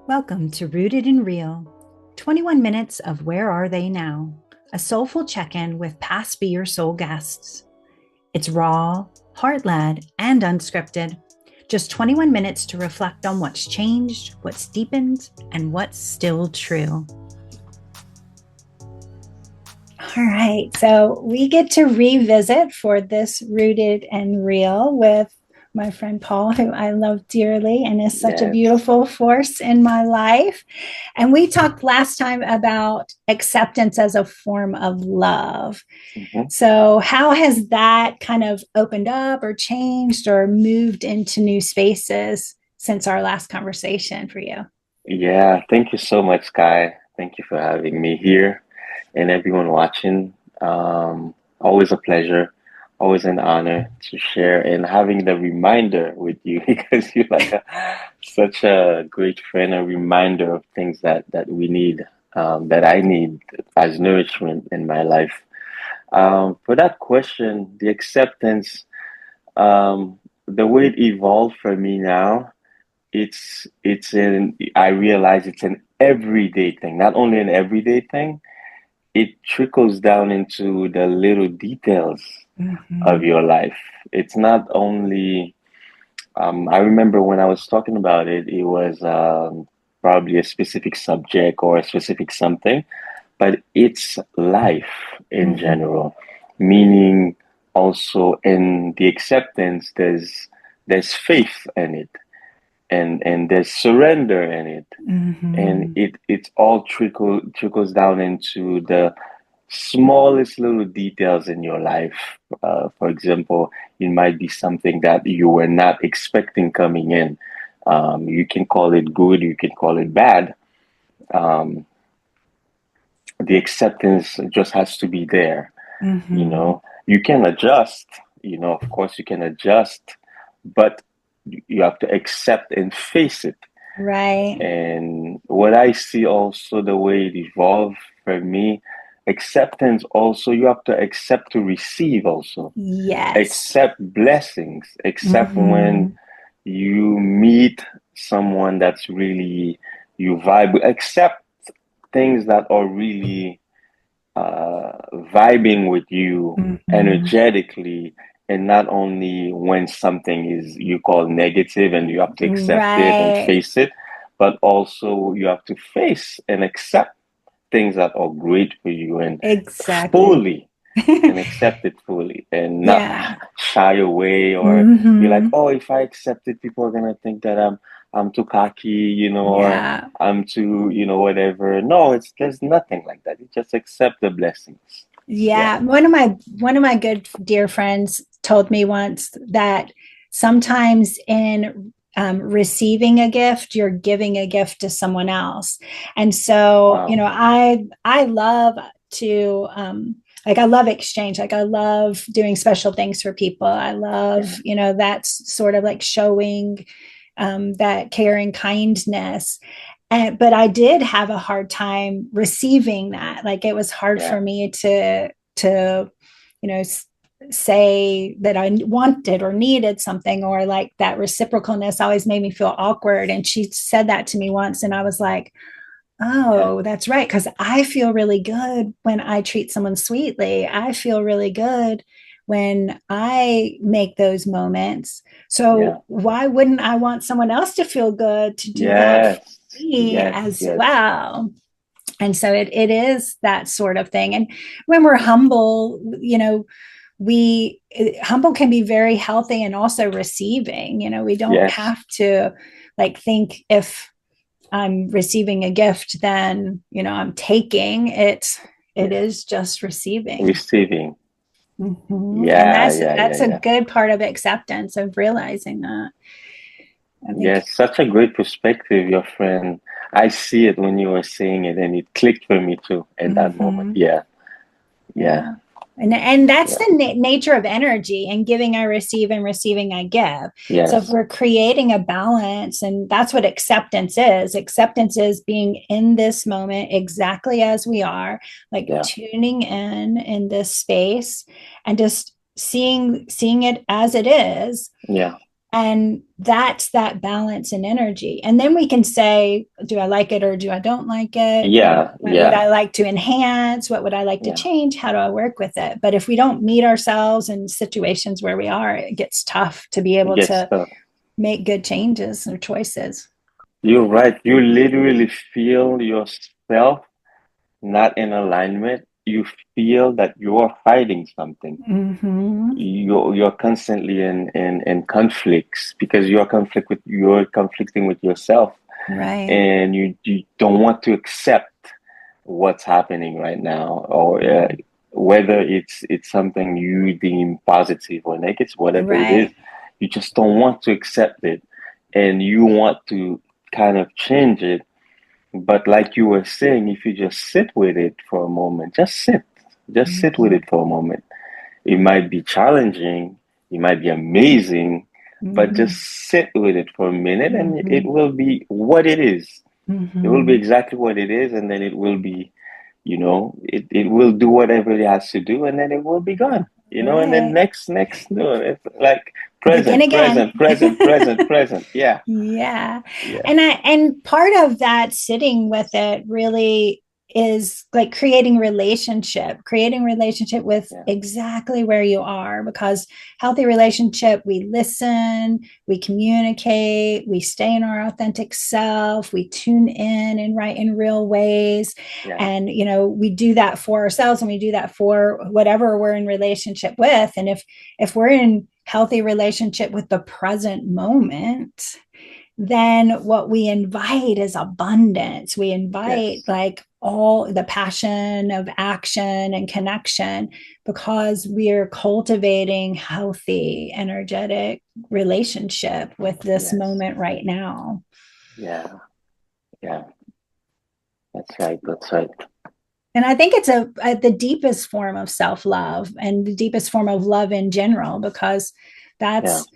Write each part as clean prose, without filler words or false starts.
Welcome to Rooted and Real, 21 minutes of Where Are They Now? A soulful check-in with past Be Your Soul guests. It's raw, heart-led, and unscripted. Just 21 minutes to reflect on what's changed, what's deepened, and what's still true. All right, so we get to revisit for this Rooted and Real with my friend Paul, who I love dearly and is such a beautiful force in my life. And we talked last time about acceptance as a form of love. Mm-hmm. So how has that kind of opened up or changed or moved into new spaces since our last conversation for you? Yeah, thank you so much, Sky. Thank you for having me here and everyone watching. Always a pleasure, always an honor to share and having the reminder with you because you're like such a great friend, a reminder of things that we need, that I need as nourishment in my life. For that question, the acceptance, the way it evolved for me now, I realize it's an everyday thing, not only an everyday thing, it trickles down into the little details of your life. It's not only, I remember when I was talking about it, it was probably a specific subject or a specific something, but it's life in general, meaning also in the acceptance, there's faith in it and there's surrender in it. And it all trickles down into the smallest little details in your life. For example, it might be something that you were not expecting coming in. You can call it good, you can call it bad. Um, the acceptance just has to be there. You know, you can adjust, of course you can adjust, but you have to accept and face it. Right. And what I see also the way it evolved for me, acceptance also, you have to accept to receive also. Yes. Accept blessings, accept when you meet someone that's really you vibe, accept things that are really vibing with you energetically, and not only when something is you call negative and you have to accept it and face it, but also you have to face and accept things that are great for you and fully and accept it fully and not shy away or be like, oh, if I accept it, people are gonna think that I'm too cocky, or I'm too, whatever. No, there's nothing like that. You just accept the blessings. Yeah. One of my good dear friends told me once that sometimes in receiving a gift, you're giving a gift to someone else. And so, Wow. I love to like I love exchange. Like I love doing special things for people. I love, that's sort of like showing that caring kindness. But I did have a hard time receiving that. Like it was hard for me to you know say that I wanted or needed something, or like that reciprocalness always made me feel awkward. And she said that to me once, and I was like, oh, that's right, because I feel really good when I treat someone sweetly. I feel really good when I make those moments. So why wouldn't I want someone else to feel good to do that for me as well? And so it is that sort of thing. And when we're humble, we humble can be very healthy and also receiving. We don't have to like think if I'm receiving a gift, then I'm taking it. It is just receiving. Receiving. And that's a good part of acceptance, of realizing that. Yes, such a great perspective, your friend. I see it when you were saying it, and it clicked for me too in that moment. Yeah. And that's the nature of energy, and giving I receive and receiving I give. So if we're creating a balance, and that's what acceptance is being in this moment exactly as we are, like tuning in this space and just seeing it as it is. And that's that balance and energy. And then we can say, do I like it or do I don't like it? Yeah, What would I yeah, like to enhance? What would I like to yeah. change? How do I work with it? But if we don't meet ourselves in situations where we are, it gets tough to be It able gets to stuck. make good changes or choices. You're right. You literally feel yourself not in alignment. You feel that you're fighting something. Mm-hmm. You're constantly in conflicts because you're conflicting with yourself, Right. and you don't want to accept what's happening right now, or whether it's something you deem positive or negative, whatever it is, Right. you just don't want to accept it, and you want to kind of change it. But like you were saying, if you just sit with it for a moment, just sit with Mm-hmm. it for a moment. It might be challenging, it might be amazing, but just Mm-hmm. sit with it for a minute and it Mm-hmm. will be what it is. It will be Mm-hmm. exactly what it is, and then it will be, it will do whatever it has to do, and then it will be gone. And then Right. next, no, it's like Begin present, again. present, present, present, present. Yeah, Yeah. yeah, And part of that sitting with it really is like creating relationship with yeah, exactly where you are, because healthy relationship, we listen, we communicate, we stay in our authentic self, we tune in and write in real ways. yeah, And we do that for ourselves and we do that for whatever we're in relationship with. And if we're in healthy relationship with the present moment, then what we invite is abundance. We invite yes, like all the passion of action and connection, because we're cultivating healthy, energetic relationship with this yes, moment right now. yeah, yeah. That's right. That's right. And I think it's the deepest form of self love and the deepest form of love in general, because Yeah, that's,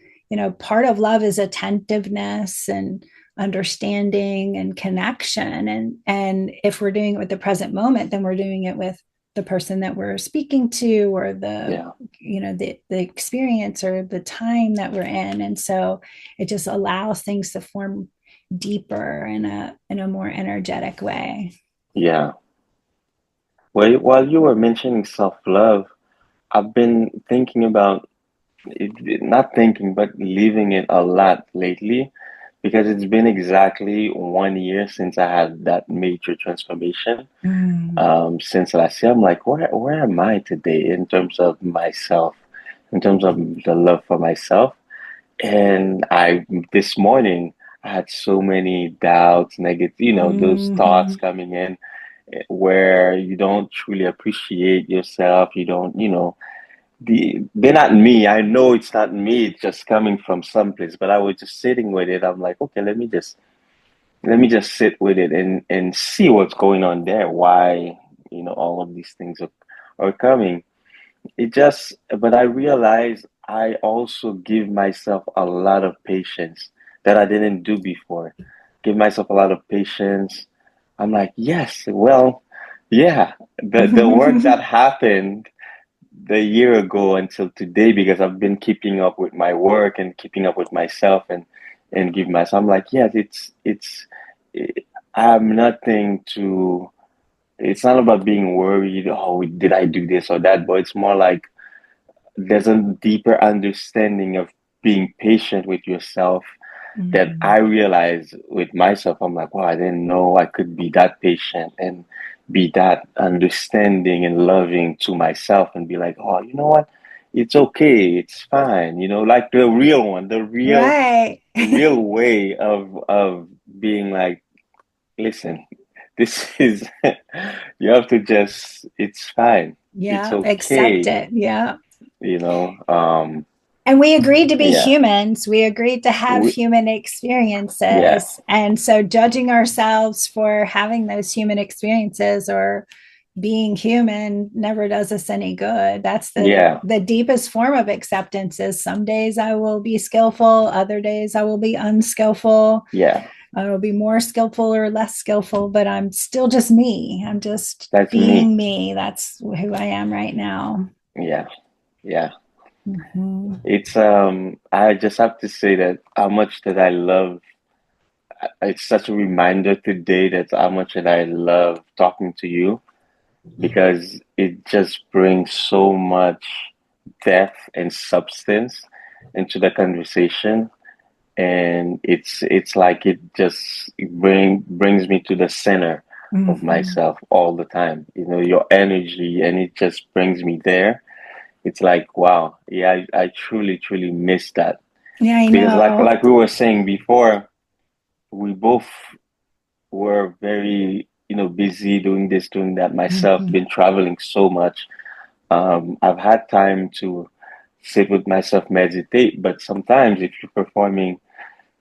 part of love is attentiveness and understanding and connection. And if we're doing it with the present moment, then we're doing it with the person that we're speaking to, or yeah, the experience or the time that we're in. And so it just allows things to form deeper in a more energetic way. yeah. Well, while you were mentioning self-love, I've been thinking about not thinking, but living it a lot lately because it's been exactly 1 year since I had that major transformation. Mm. Since last year, I'm like, where am I today in terms of myself, in terms of the love for myself? And this morning, I had so many doubts, negative, those thoughts Mm-hmm. coming in where you don't truly appreciate yourself. You don't, they're not me. I know it's not me. It's just coming from someplace. But I was just sitting with it. I'm like, okay, let me just sit with it and see what's going on there. Why, all of these things are coming. But I realize I also give myself a lot of patience that I didn't do before. Give myself a lot of patience. I'm like, yes, well, yeah, the work that happened the year ago until today, because I've been keeping up with my work and keeping up with myself and give myself. I'm like, yes, it, I'm nothing to. It's not about being worried. Oh, did I do this or that? But it's more like there's a deeper understanding of being patient with yourself that I Mm-hmm. realize with myself. I'm like, wow, I didn't know I could be that patient and be that understanding and loving to myself and be like, oh, you know what? It's okay. It's fine. Like the real one, Right. the real way of being like, listen, this is, you have to just, it's fine. It's Yeah. Accept okay. it. Yeah. You know, um, And we agreed to be yeah, humans. We agreed to have we, human yeah, experiences. And so judging ourselves for having those human experiences or being human never does us any good. That's yeah, the deepest form of acceptance. Is some days I will be skillful, other days I will be unskillful. yeah. I will be more skillful or less skillful, but I'm still just me. I'm just That's me. being me. That's who I am right now. Yeah, yeah. Mhm. I just have to say that how much that I love, it's such a reminder today that how much that I love talking to you, because it just brings so much depth and substance into the conversation. And it's like it just brings me to the center of Mhm. myself all the time. You know, your energy, and it just brings me there. It's like, wow, yeah, I truly, truly miss that. Yeah, I Because know. like we were saying before, we both were very, busy doing this, doing that. Myself, Mhm. been traveling so much. I've had time to sit with myself, meditate, but sometimes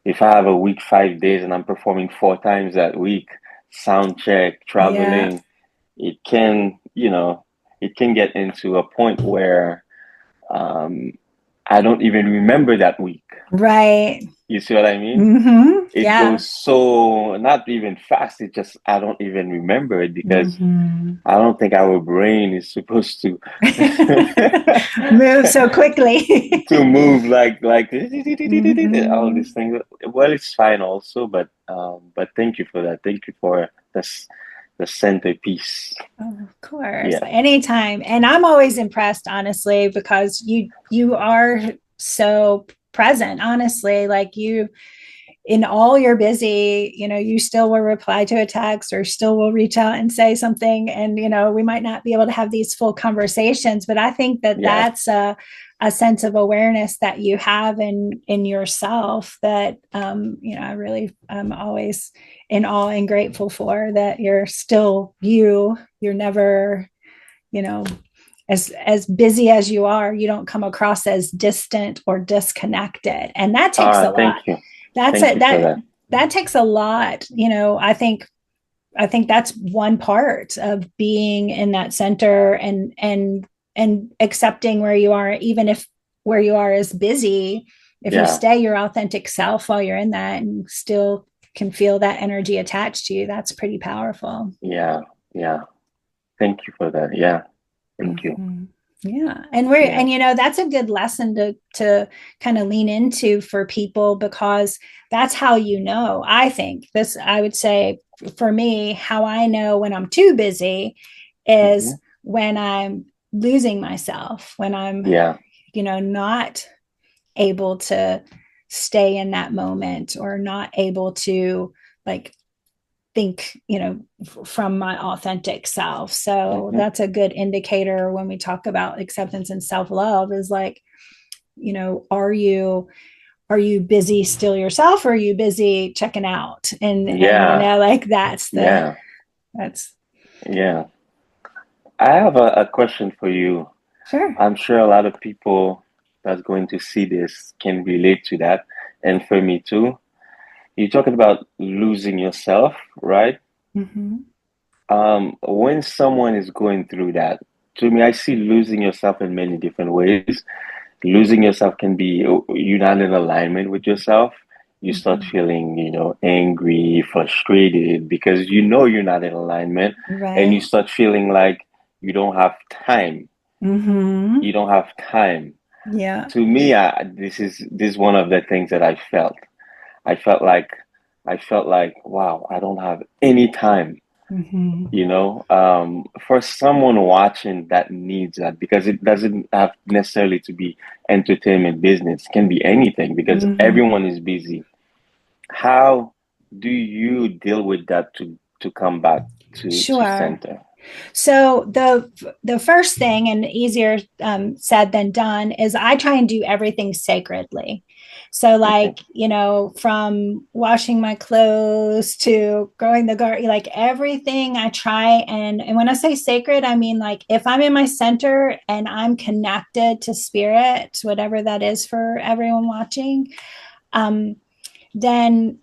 if I have a week, 5 days, and I'm performing 4 times that week, sound check, Yeah. traveling, it can, it can get into a point where um, I don't even remember that week. Right. You see what I mean? It Yeah. goes so not even fast. It just I don't even remember it because Mhm. I don't think our brain is supposed to Move so quickly. to move like all Mhm. these things. Well, it's fine also, but thank you for that. Thank you for the centerpiece. Oh, of course, Yeah. anytime. And I'm always impressed, honestly, because you are so present, honestly. Like you in all your busy, you still will reply to a text or still will reach out and say something. And, we might not be able to have these full conversations, but I think that Yeah. that's a sense of awareness that you have in yourself that, I really am always in awe and grateful for that you're still you. You're never, you know, as busy as you are, you don't come across as distant or disconnected. And that takes a lot. Thank you. That's Thank it. you for that. That takes a lot. I think that's one part of being in that center and accepting where you are, even if where you are is busy. If you Yeah. stay your authentic self while you're in that and still can feel that energy attached to you, that's pretty powerful. Yeah. Yeah. Thank you for that. Yeah. Thank you. Mm-hmm. Yeah. And Yeah. that's a good lesson to kind of lean into for people because that's how I think this I would say for me how I know when I'm too busy Hmm. is when I'm losing myself, when I'm Yeah. not able to stay in that moment or not able to like think from my authentic self. So Hmm. that's a good indicator when we talk about acceptance and self-love is like are you busy still yourself or are you busy checking out and Yeah. like Yeah. that's Yeah. I have a question for you. sure. I'm sure a lot of people that's going to see this can relate to that. And for me too. You're talking about losing yourself, right? Mm-hmm. When someone is going through that, to me, I see losing yourself in many different ways. Losing yourself can be you're not in alignment with yourself. You start Mm-hmm. feeling, angry, frustrated because you know you're not in alignment, and you Right. start feeling like you don't have time. Mm-hmm. You don't have time. Yeah. To me, this is one of the things that I felt. I felt like wow, I don't have any time, Mm-hmm. for someone watching that needs that, because it doesn't have necessarily to be entertainment business, it can be anything because Mm-hmm. everyone is busy. How do you deal with that to come back to Sure. center? So the first thing, and easier said than done, is I try and do everything sacredly. So Okay. like from washing my clothes to growing the garden, like everything I try and when I say sacred, I mean like if I'm in my center and I'm connected to spirit, whatever that is for everyone watching, um, then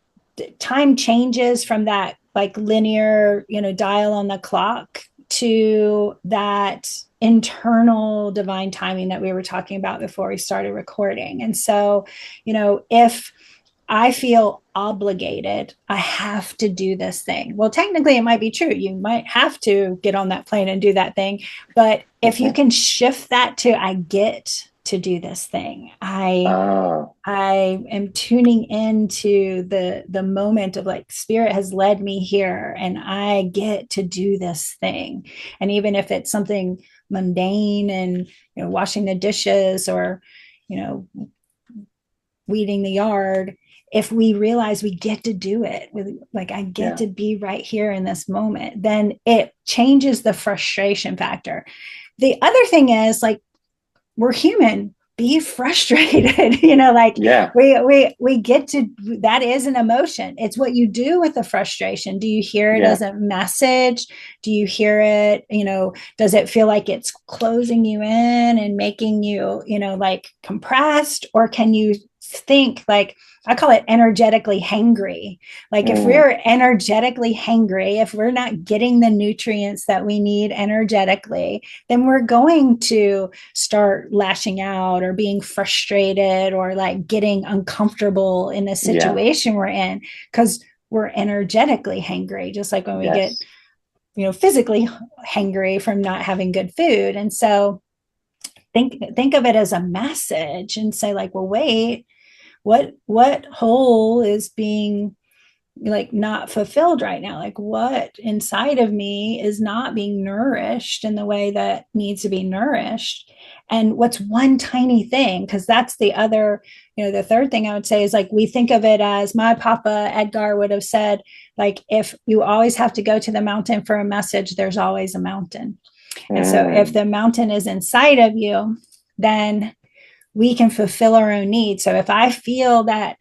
time changes from that like linear dial on the clock to that internal divine timing that we were talking about before we started recording. And so if I feel obligated, I have to do this thing. Well, technically, it might be true. You might have to get on that plane and do that thing. But if you Okay. can shift that to I get to do this thing. I Ah, I am tuning into the moment of like spirit has led me here and I get to do this thing. And even if it's something mundane and washing the dishes or you know weeding the yard, if we realize we get to do it with like I get yeah. to be right here in this moment, then it changes the frustration factor. The other thing is like we're human, be frustrated. Like Yeah. we get to, that is an emotion. It's what you do with the frustration. Do you hear it Yeah. as a message? Do you hear it, does it feel like it's closing you in and making you, like compressed? Or can you think like, I call it energetically hangry. Like if Mm, we're energetically hangry, if we're not getting the nutrients that we need energetically, then we're going to start lashing out or being frustrated or like getting uncomfortable in the yeah. situation we're in because we're energetically hangry, just like when we get, Yes. physically hangry from not having good food. And so think of it as a message and say like, well, wait, what hole is being like not fulfilled right now? Like what inside of me is not being nourished in the way that needs to be nourished? And what's one tiny thing? Because that's the other, the third thing I would say is like we think of it as my papa Edgar would have said, like if you always have to go to the mountain for a message, there's always a mountain. And so if Mm, the mountain is inside of you, then we can fulfill our own needs. So if I feel that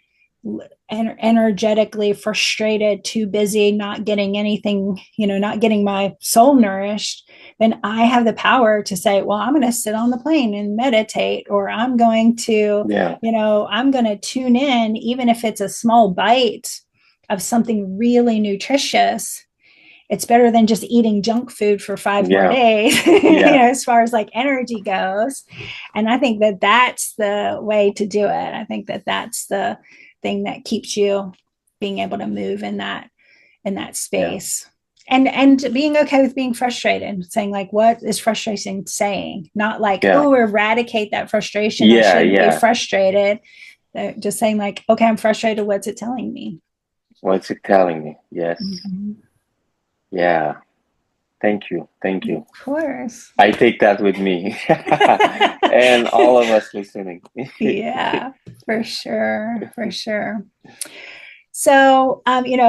energetically frustrated, too busy, not getting anything, not getting my soul nourished, then I have the power to say, well, I'm going to sit on the plane and meditate, or I'm going to, yeah. I'm going to tune in, even if it's a small bite of something really nutritious. It's better than just eating junk food for 5 more Yeah. days, Yeah. as far as like energy goes. And I think that that's the way to do it. I think that that's the thing that keeps you being able to move in that Yeah. space. And being okay with being frustrated, saying like, what is frustration saying? Not like, Yeah. oh, eradicate that frustration, I Yeah. shouldn't be Yeah. frustrated. Just saying like, okay, I'm frustrated, what's it telling me? What's it telling me? Yes. Mm-hmm. Yeah. Thank you. Thank Of you. course. I take that with me. And all of us listening. Yeah, for sure, for sure. So, I think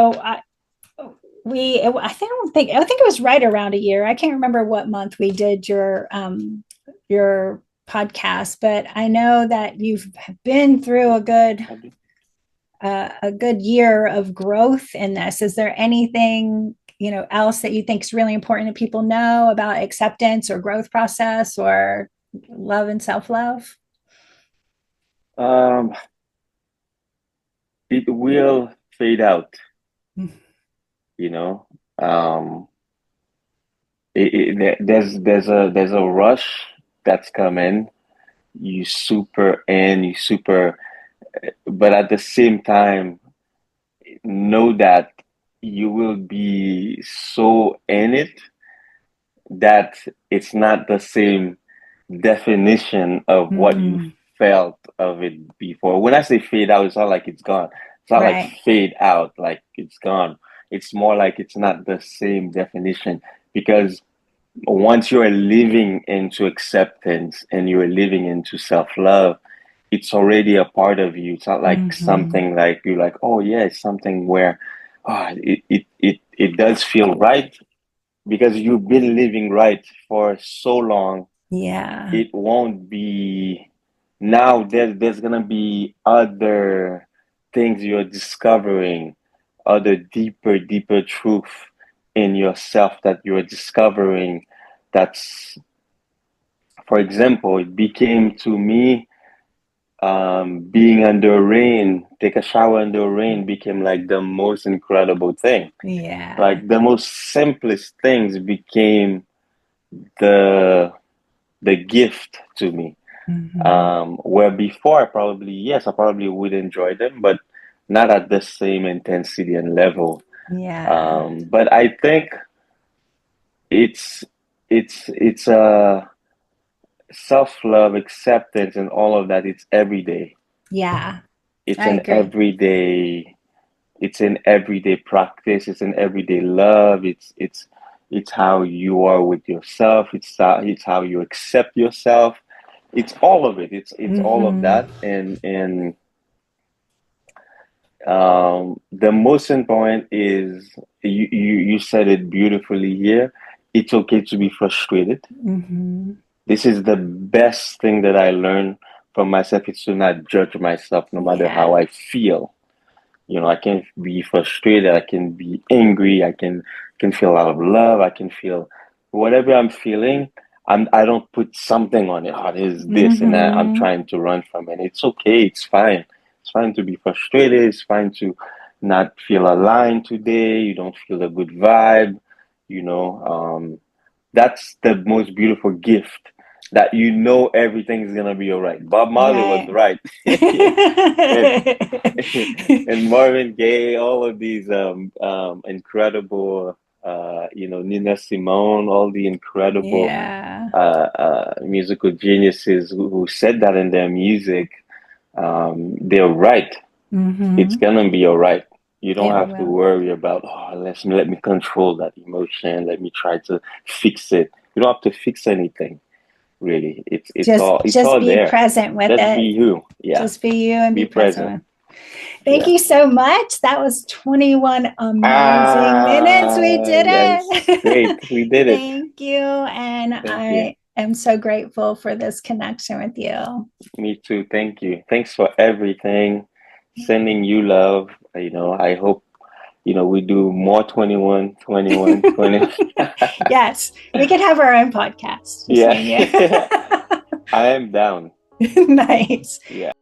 it was right around a year. I can't remember what month we did your podcast, but I know that you've been through a good year of growth in this. Is there anything else that you think is really important that people know about acceptance or growth process or love and self love? Um, it will fade out, you know. Um, there's a rush that's coming. You super in, you super, but at the same time, know that you will be so in it that it's not the same definition of what you Mm, felt of it before. When I say fade out, it's not like it's gone. It's not like right. fade out, like it's gone. It's more like it's not the same definition because once you're living into acceptance and you're living into self-love, it's already a part of you. It's not like Mm-hmm. something like you're like, oh yeah, it's something where it does feel right because you've been living right for so long. Yeah. It won't be now there's gonna be other things you're discovering, other deeper truth in yourself that you're discovering. That's, for example, it became to me, being under rain, take a shower under rain became like the most incredible thing. Yeah. Like the most simplest things became the the gift to me. Mm-hmm. Where before I probably would enjoy them, but not at the same intensity and level. Yeah. But I think it's it's it's uh self-love, acceptance, and all of that, it's every day. Yeah, It's I an agree. everyday, it's an everyday practice. It's an everyday love. It's how you are with yourself. It's how you accept yourself. It's all of it. It's all of Mm-hmm. that. And the most important is you said it beautifully here. It's okay to be frustrated. Mm-hmm. This is the best thing that I learned from myself is to not judge myself no matter Yeah. how I feel. You know, I can be frustrated, I can be angry, I can feel a lot of love, I can feel whatever I'm feeling. I don't put something on it. Oh, there's this, and I'm Mm-hmm. trying to run from it. It's okay. It's fine. It's fine to be frustrated. It's fine to not feel aligned today. You don't feel a good vibe. You know, that's the most beautiful gift that you know everything's gonna be all right. Bob Marley was Right. right. and and Marvin Gaye, all of these incredible Nina Simone, all the incredible Yeah. musical geniuses who said that in their music, they're right. It's Mm-hmm. gonna be all right. You don't It have to will. worry about, let me control that emotion, let me try to fix it. You don't have to fix anything, really. It's Just all be there. present with Just be it. you. Yeah. Just be you and Be be present present. with. Thank Yeah. you so much. That was 21 amazing minutes. We did Yes. Great. it. We did it. Thank you. And Thank you. I am so grateful for this connection with you. Me too. Thank you. Thanks for everything. Sending you love. I hope, we do more 21, 21, 20. Yes, we could have our own podcast, just Yeah. me and I am down. you. Nice. Yeah.